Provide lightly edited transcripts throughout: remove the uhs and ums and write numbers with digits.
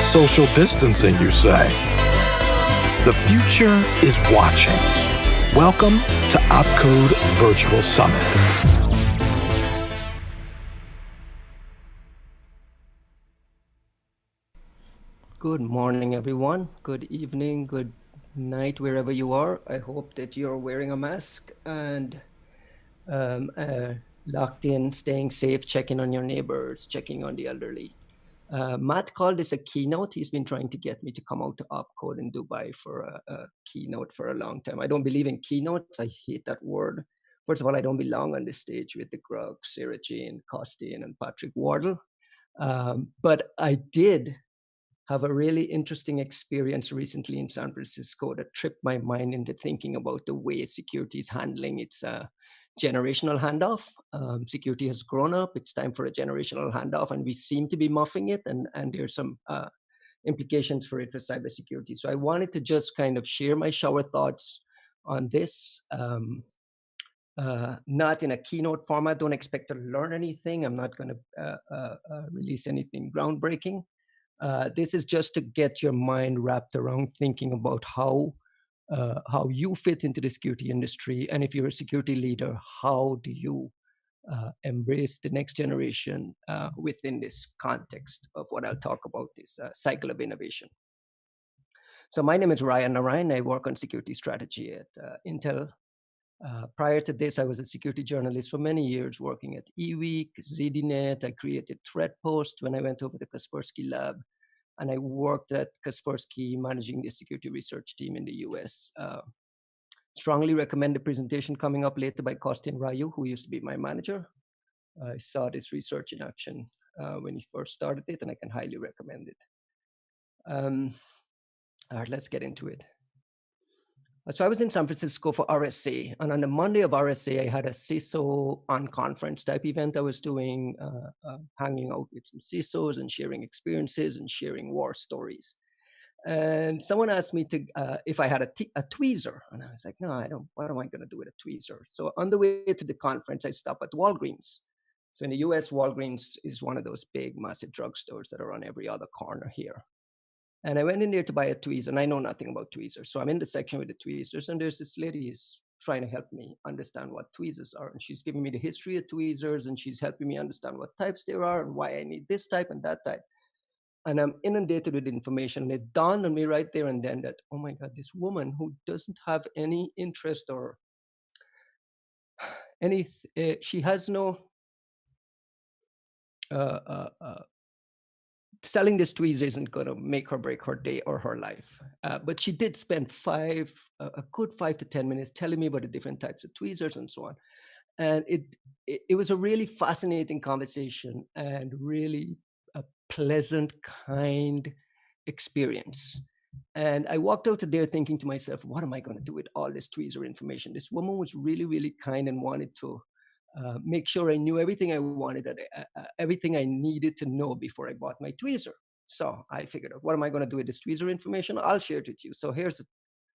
social distancing, you say? The future is watching. Welcome to OpCode Virtual Summit. Good morning, everyone. Good evening, good night, wherever you are. I hope that you're wearing a mask and locked in, staying safe, checking on your neighbors, checking on the elderly. Matt called this a keynote. He's been trying to get me to come out to OpCode in Dubai for a keynote for a long time. I don't believe in keynotes. I hate that word. First of all, I don't belong on the stage with the Grug, Sarah Jane, Costain, and Patrick Wardle. But I did have a really interesting experience recently in San Francisco that tripped my mind into thinking about the way security is handling its generational handoff. Security has grown up. It's time for a generational handoff, and we seem to be muffing it. And there's some implications for it for cybersecurity. So I wanted to just kind of share my shower thoughts on this. Not in a keynote format. Don't expect to learn anything. I'm not going to release anything groundbreaking. This is just to get your mind wrapped around thinking about how you fit into the security industry, and if you're a security leader, how do you embrace the next generation within this context of what I'll talk about, this cycle of innovation. So my name is Ryan Naraine. I work on security strategy at Intel. Prior to this, I was a security journalist for many years, working at eWeek, ZDNet. I created ThreatPost when I went over to Kaspersky Lab, and I worked at Kaspersky managing the security research team in the US. Strongly recommend the presentation coming up later by Costin Raju, who used to be my manager. I saw this research in action when he first started it, and I can highly recommend it. All right, let's get into it. So I was in San Francisco for RSA, and on the Monday of RSA, I had a CISO on-conference type event I was doing, hanging out with some CISOs and sharing experiences and sharing war stories. And someone asked me to if I had a tweezer, and I was like, no, I don't. What am I going to do with a tweezer? So on the way to the conference, I stopped at Walgreens. So in the US, Walgreens is one of those big, massive drugstores that are on every other corner here. And I went in there to buy a tweezer, and I know nothing about tweezers. So I'm in the section with the tweezers, and there's this lady who's trying to help me understand what tweezers are. And she's giving me the history of tweezers, and she's helping me understand what types there are and why I need this type and that type. And I'm inundated with information. And it dawned on me right there and then that, oh my God, this woman who doesn't have any interest or any, she has no, selling this tweezer isn't going to make or break her day or her life. But she did spend a good 5 to 10 minutes telling me about the different types of tweezers and so on. And it was a really fascinating conversation and really a pleasant, kind experience. And I walked out of there thinking to myself, what am I going to do with all this tweezer information? This woman was really, really kind and wanted to make sure I knew everything I wanted, everything I needed to know before I bought my tweezer. So I figured out, what am I going to do with this tweezer information? I'll share it with you. So here's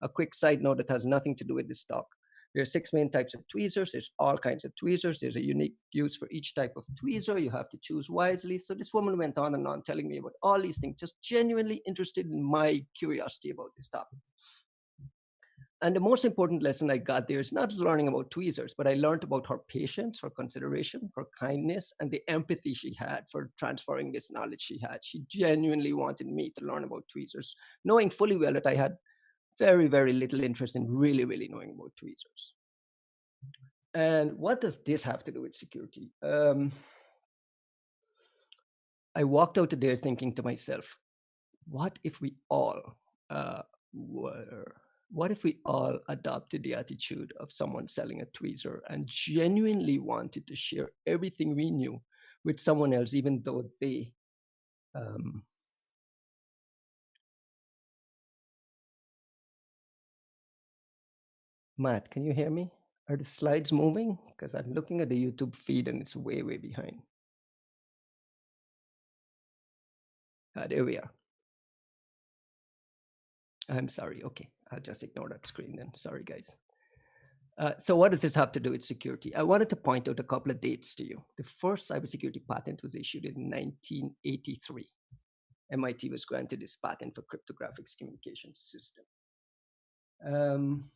a quick side note that has nothing to do with this talk. There are 6 main types of tweezers. There's all kinds of tweezers. There's a unique use for each type of tweezer. You have to choose wisely. So this woman went on and on telling me about all these things, just genuinely interested in my curiosity about this topic. And the most important lesson I got there is not learning about tweezers, but I learned about her patience, her consideration, her kindness, and the empathy she had for transferring this knowledge she had. She genuinely wanted me to learn about tweezers, knowing fully well that I had very, very little interest in really, really knowing about tweezers. And what does this have to do with security? I walked out of there thinking to myself, what if we all adopted the attitude of someone selling a tweezer and genuinely wanted to share everything we knew with someone else, even though they Matt, can you hear me? Are the slides moving? Because I'm looking at the YouTube feed and it's way, way behind. There we are. I'm sorry. Okay, I'll just ignore that screen then. Sorry, guys. So what does this have to do with security? I wanted to point out a couple of dates to you. The first cybersecurity patent was issued in 1983. MIT was granted this patent for cryptographic communication system. Um,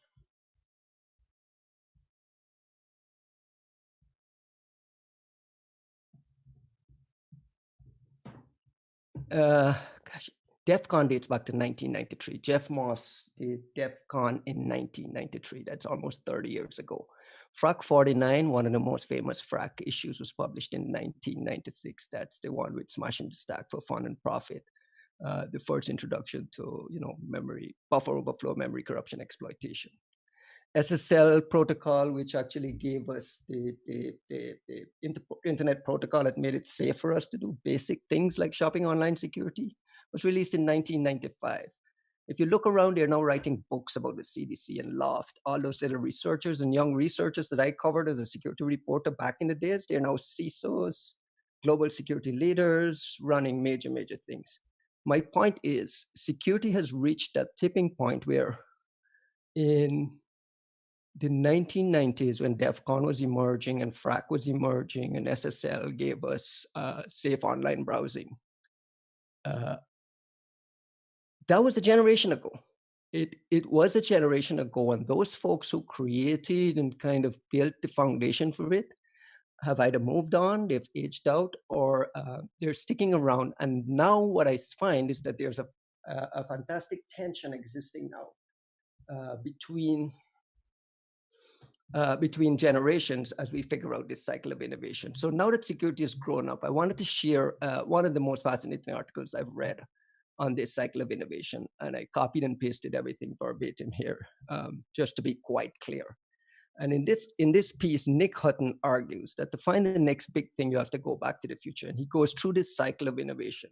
gosh, DEF CON dates back to 1993. Jeff Moss did DEF CON in 1993. That's almost 30 years ago. FRAC 49, one of the most famous FRAC issues, was published in 1996. That's the one with Smashing the Stack for Fun and Profit. The first introduction to, memory, buffer overflow, memory corruption exploitation. SSL protocol, which actually gave us the internet protocol that made it safe for us to do basic things like shopping online security, was released in 1995. If you look around, they're now writing books about the CDC and Loft. All those little researchers and young researchers that I covered as a security reporter back in the days, they're now CISOs, global security leaders, running major, major things. My point is, security has reached that tipping point where in the 1990s, when DEF CON was emerging and FRAC was emerging and SSL gave us safe online browsing, that was a generation ago. It was a generation ago, and those folks who created and kind of built the foundation for it have either moved on, they've aged out, or they're sticking around. And now what I find is that there's a fantastic tension existing now between generations as we figure out this cycle of innovation. So now that security has grown up, I wanted to share one of the most fascinating articles I've read on this cycle of innovation. And I copied and pasted everything verbatim here, just to be quite clear. And in this piece, Nick Hutton argues that to find the next big thing, you have to go back to the future. And he goes through this cycle of innovation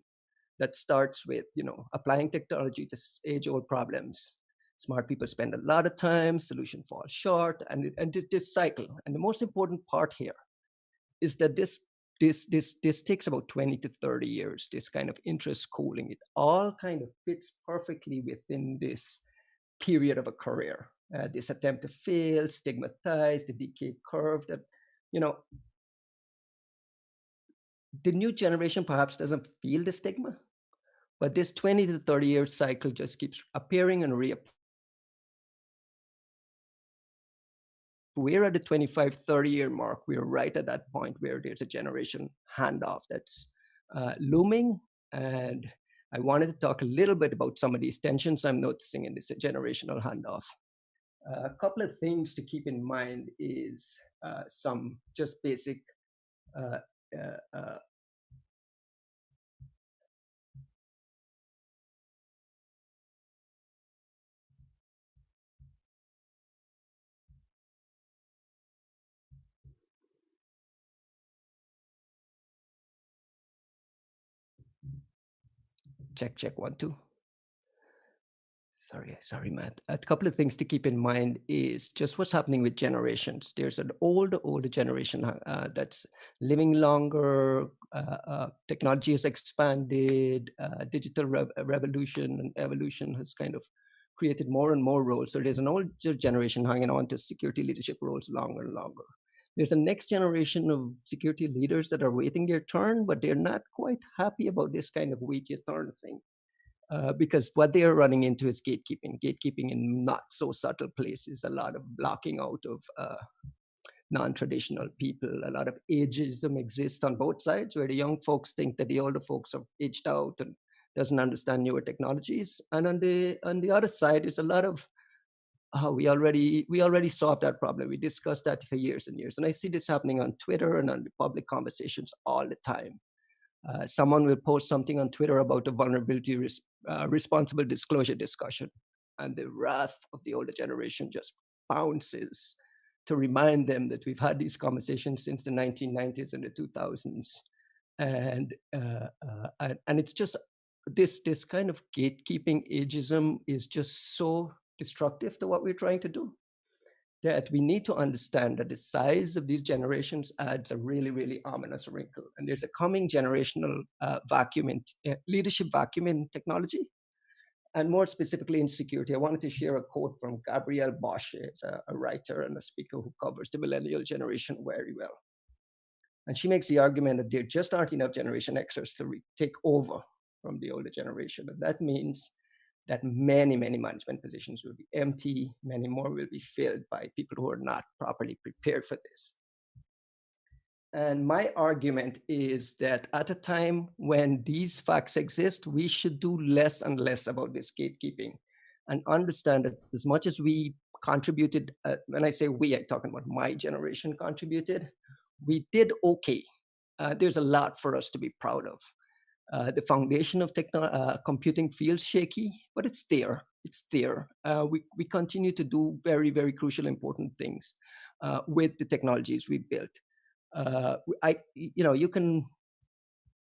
that starts with, applying technology to age-old problems. Smart people spend a lot of time, solution falls short, and this cycle. And the most important part here is that this takes about 20 to 30 years, this kind of interest cooling. It all kind of fits perfectly within this period of a career. This attempt to fail, stigmatize, the decay curve that, the new generation perhaps doesn't feel the stigma, but this 20 to 30 year cycle just keeps appearing and reappearing. We're at the 25, 30 year mark. We're right at that point where there's a generation handoff that's looming. And I wanted to talk a little bit about some of these tensions I'm noticing in this generational handoff. A couple of things to keep in mind is some just basic check 1 2. Sorry, Matt. A couple of things to keep in mind is just what's happening with generations. There's an older generation that's living longer. Technology has expanded. Digital revolution and evolution has kind of created more and more roles. So there's an older generation hanging on to security leadership roles longer and longer. There's a next generation of security leaders that are waiting their turn, but they're not quite happy about this kind of wait your turn thing. Because what they are running into is gatekeeping in not so subtle places, a lot of blocking out of non-traditional people, a lot of ageism exists on both sides, where the young folks think that the older folks have aged out and doesn't understand newer technologies. And on the other side, there's a lot of, we already solved that problem. We discussed that for years and years. And I see this happening on Twitter and on the public conversations all the time. Someone will post something on Twitter about a vulnerability responsible disclosure discussion, and the wrath of the older generation just bounces to remind them that we've had these conversations since the 1990s and the 2000s, and it's just this kind of gatekeeping ageism is just so destructive to what we're trying to do, that we need to understand that the size of these generations adds a really, really ominous wrinkle. And there's a coming generational leadership vacuum in technology, and more specifically in security. I wanted to share a quote from Gabrielle Bosch, a writer and a speaker who covers the millennial generation very well. And she makes the argument that there just aren't enough Generation Xers to take over from the older generation. And that means that many, many management positions will be empty, many more will be filled by people who are not properly prepared for this. And my argument is that at a time when these facts exist, we should do less and less about this gatekeeping and understand that as much as we contributed, when I say we, I'm talking about my generation contributed, we did okay. There's a lot for us to be proud of. The foundation of computing feels shaky, but it's there. It's there. We continue to do very, very crucial, important things with the technologies we built. You can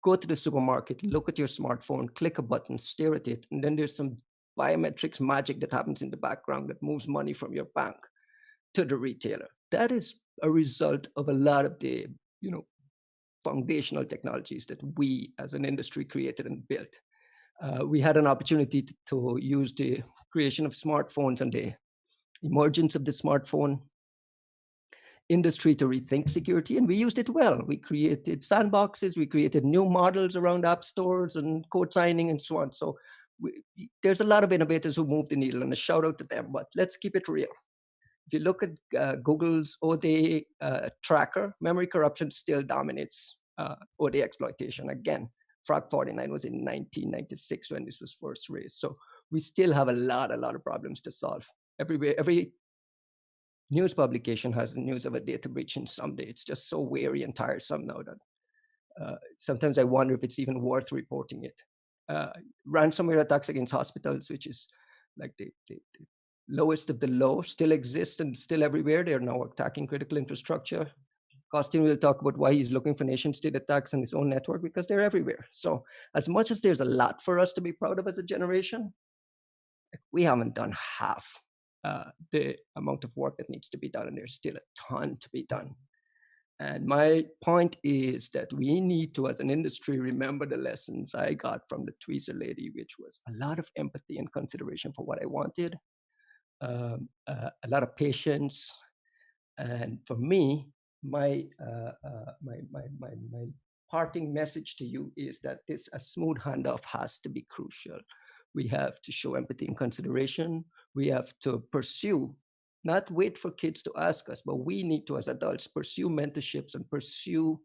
go to the supermarket, look at your smartphone, click a button, stare at it, and then there's some biometrics magic that happens in the background that moves money from your bank to the retailer. That is a result of a lot of the, foundational technologies that we as an industry created and built. We had an opportunity to use the creation of smartphones and the emergence of the smartphone industry to rethink security, and we used it well. We created sandboxes, we created new models around app stores and code signing and so on. So there's a lot of innovators who moved the needle, and a shout out to them, but let's keep it real. If you look at Google's ODA tracker, memory corruption still dominates ODA exploitation. Again, Frog 49 was in 1996 when this was first raised. So we still have a lot of problems to solve. Every news publication has news of a data breach in some day. It's just so weary and tiresome now that sometimes I wonder if it's even worth reporting it. Ransomware attacks against hospitals, which is like the lowest of the low, still exist and still everywhere. They're now attacking critical infrastructure. Costin will talk about why he's looking for nation state attacks on his own network, because they're everywhere. So as much as there's a lot for us to be proud of as a generation, we haven't done half the amount of work that needs to be done, and there's still a ton to be done. And my point is that we need to, as an industry, remember the lessons I got from the tweezer lady, which was a lot of empathy and consideration for what I wanted, a lot of patience, and for me, my parting message to you is that a smooth handoff has to be crucial. We have to show empathy and consideration. We have to pursue, not wait for kids to ask us, but we need to, as adults, pursue mentorships and pursue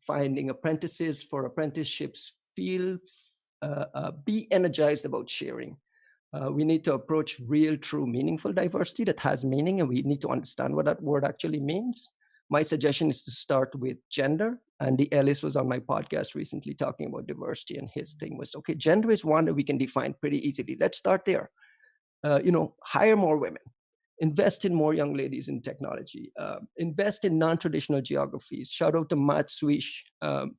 finding apprentices for apprenticeships. Be energized about sharing. We need to approach real, true, meaningful diversity that has meaning, and we need to understand what that word actually means. My suggestion is to start with gender. Andy Ellis was on my podcast recently talking about diversity, and his thing was, okay, gender is one that we can define pretty easily. Let's start there. Hire more women, invest in more young ladies in technology, invest in non-traditional geographies. Shout out to Matt Swish and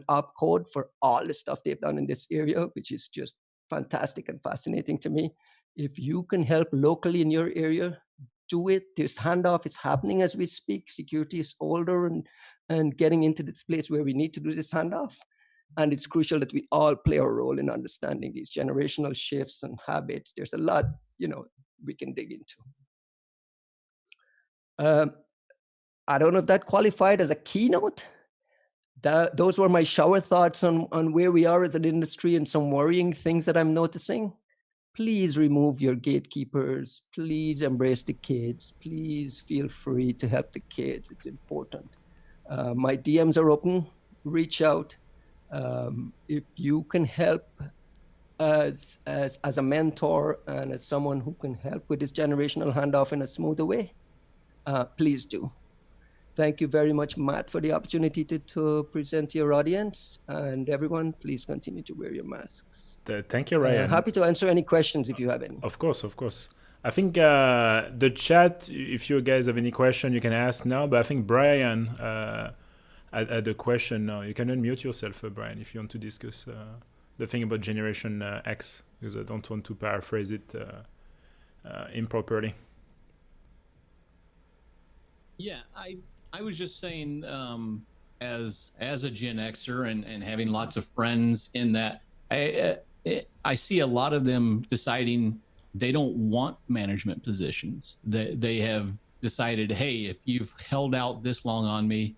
Opcode for all the stuff they've done in this area, which is just fantastic and fascinating to me. If you can help locally in your area, do it. This handoff is happening as we speak. Security is older and getting into this place where we need to do this handoff. And it's crucial that we all play a role in understanding these generational shifts and habits. There's a lot, we can dig into. I don't know if that qualified as a keynote. Those were my shower thoughts on where we are as an industry and some worrying things that I'm noticing. Please remove your gatekeepers. Please embrace the kids. Please feel free to help the kids. It's important. My DMs are open. Reach out. If you can help as a mentor and as someone who can help with this generational handoff in a smoother way, please do. Thank you very much, Matt, for the opportunity to present to your audience. And everyone, please continue to wear your masks. Thank you, Ryan. Happy to answer any questions if you have any. Of course. I think the chat, if you guys have any question, you can ask now. But I think Brian had a question now. You can unmute yourself, Brian, if you want to discuss the thing about Generation X, because I don't want to paraphrase it improperly. Yeah, I was just saying, as a Gen Xer and having lots of friends in that, I see a lot of them deciding they don't want management positions. They have decided, hey, if you've held out this long on me,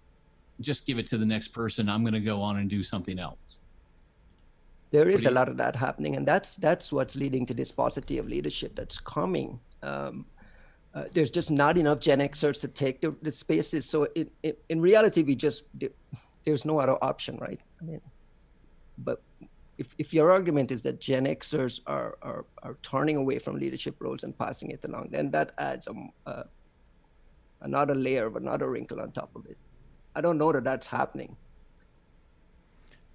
just give it to the next person. I'm going to go on and do something else. There is a lot of that happening, and that's what's leading to this paucity of leadership that's coming. There's just not enough Gen Xers to take the spaces. So in reality, there's no other option, right? I mean, but if your argument is that Gen Xers are turning away from leadership roles and passing it along, then that adds another layer of another wrinkle on top of it. I don't know that that's happening.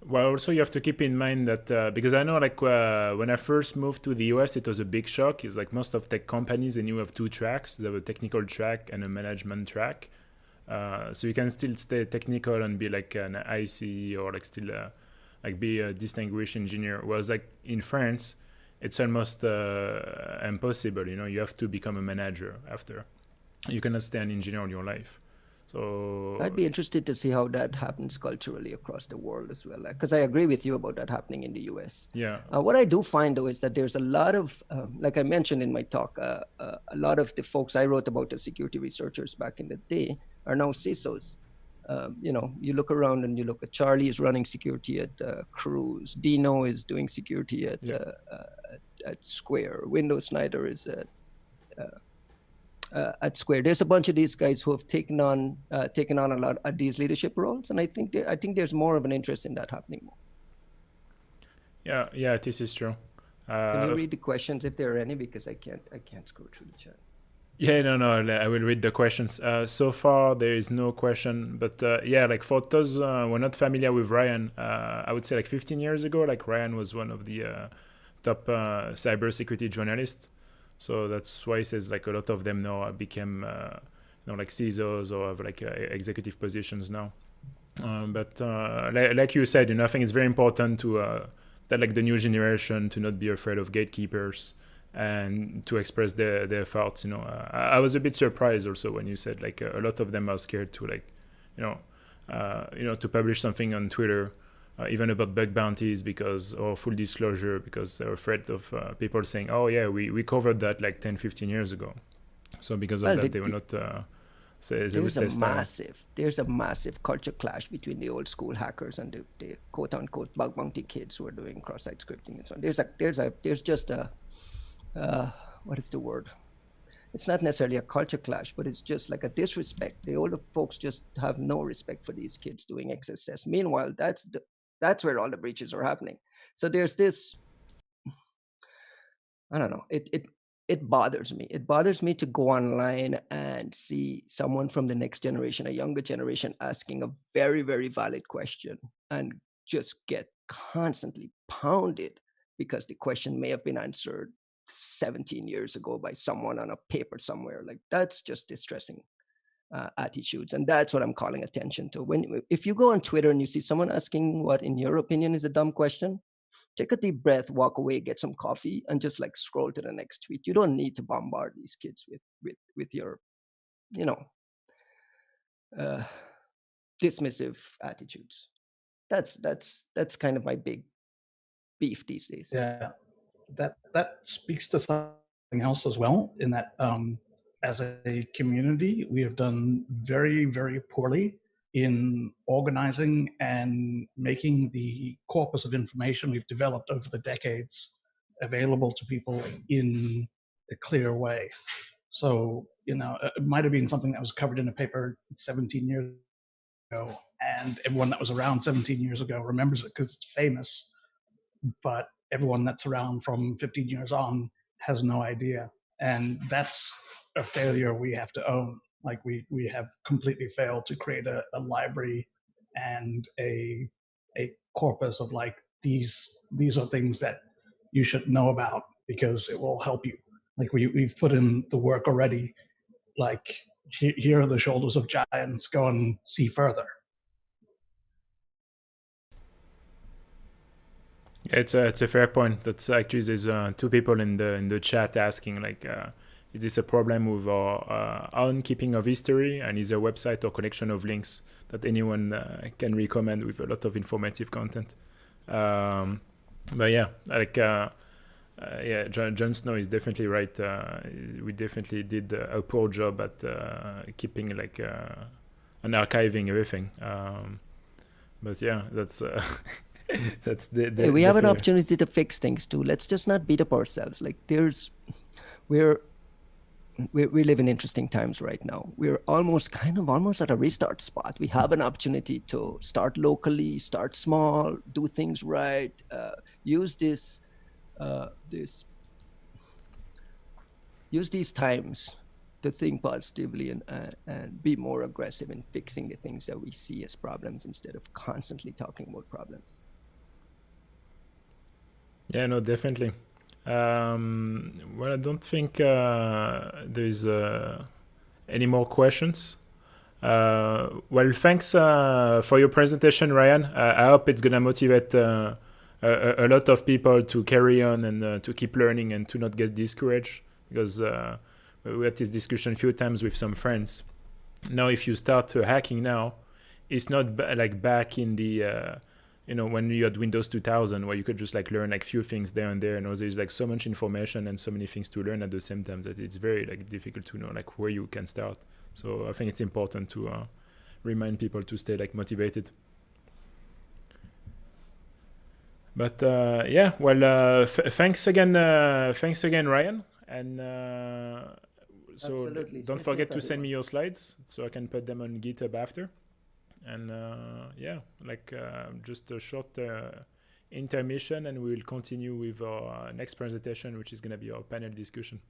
Well, also you have to keep in mind that because I know like when I first moved to the US, it was a big shock. It's like most of tech companies, and you have two tracks. They have a technical track and a management track. So you can still stay technical and be like an IC or like still like be a distinguished engineer. Whereas like in France, it's almost impossible. You know, you have to become a manager after. You cannot stay an engineer all your life. So I'd be interested to see how that happens culturally across the world as well, because I agree with you about that happening in the US. Yeah. What I do find though is that there's a lot of, like I mentioned in my talk, a lot of the folks I wrote about, the security researchers back in the day, are now CISOs. You know, you look around and you look at Charlie is running security at Cruise, Dino is doing security at Square, Windows Snyder is at Square. There's a bunch of these guys who have taken on a lot of these leadership roles, and I think there's more of an interest in that happening. Yeah, this is true. Can you read the questions if there are any, because I can't scroll through the chat. Yeah, no, I will read the questions. So far, there is no question, but yeah, like for those who are not familiar with Ryan, I would say like 15 years ago, like Ryan was one of the top cybersecurity journalists. So that's why he says like a lot of them now became like CISOs or have like executive positions now. But like you said, I think it's very important to that like the new generation to not be afraid of gatekeepers and to express their thoughts. I was a bit surprised also when you said like a lot of them are scared to like to publish something on Twitter, even about bug bounties or full disclosure, because they're afraid of people saying, oh yeah, we covered that like 10-15 years ago. So because of that, they will not say they will stay silent. There's a massive culture clash between the old school hackers and the quote unquote bug bounty kids who are doing cross-site scripting and so on. There's just a what is the word? It's not necessarily a culture clash, but it's just like a disrespect. The older folks just have no respect for these kids doing XSS. Meanwhile, that's where all the breaches are happening. So there's this, I don't know, it bothers me. It bothers me to go online and see someone from the next generation, a younger generation, asking a very, very valid question and just get constantly pounded because the question may have been answered 17 years ago by someone on a paper somewhere. Like, that's just distressing attitudes, and that's what I'm calling attention to. If you go on Twitter and you see someone asking what in your opinion is a dumb question, take a deep breath, walk away, get some coffee, and just like scroll to the next tweet. You don't need to bombard these kids with your dismissive attitudes. That's kind of my big beef these days. Yeah, that speaks to something else as well, in that as a community, we have done very, very poorly in organizing and making the corpus of information we've developed over the decades available to people in a clear way. So, it might have been something that was covered in a paper 17 years ago, and everyone that was around 17 years ago remembers it because it's famous, but everyone that's around from 15 years on has no idea. And that's a failure we have to own. Like, we have completely failed to create a library and a corpus of like, these are things that you should know about because it will help you. Like, we've put in the work already. Like, here are the shoulders of giants, go and see further. It's a fair point. That's actually, there's two people in the chat asking like, is this a problem with our own keeping of history, and is there a website or collection of links that anyone can recommend with a lot of informative content? But yeah, like Jon Snow is definitely right. We definitely did a poor job at keeping like and archiving everything. But yeah, that's That's Hey, we have an definitely. opportunity to fix things too. Let's just not beat up ourselves. Like we're we live in interesting times right now. We're almost at a restart spot. We have an opportunity to start locally, start small, do things right, use this use these times to think positively and be more aggressive in fixing the things that we see as problems instead of constantly talking about problems. Yeah, no, definitely. Well, I don't think there's any more questions. Well, thanks for your presentation, Ryan. I hope it's gonna motivate a lot of people to carry on and to keep learning and to not get discouraged, because we had this discussion a few times with some friends. Now, if you start hacking now, it's not like back in the when you had Windows 2000, where you could just like learn like few things there and there. And there's like so much information and so many things to learn at the same time that it's very like difficult to know like where you can start. So I think it's important to remind people to stay like motivated. But yeah, well, thanks again, Ryan. And so Absolutely. don't Stay forget safe, to send everyone. me your slides so I can put them on GitHub after. And yeah, like just a short intermission, and we'll continue with our next presentation, which is going to be our panel discussion.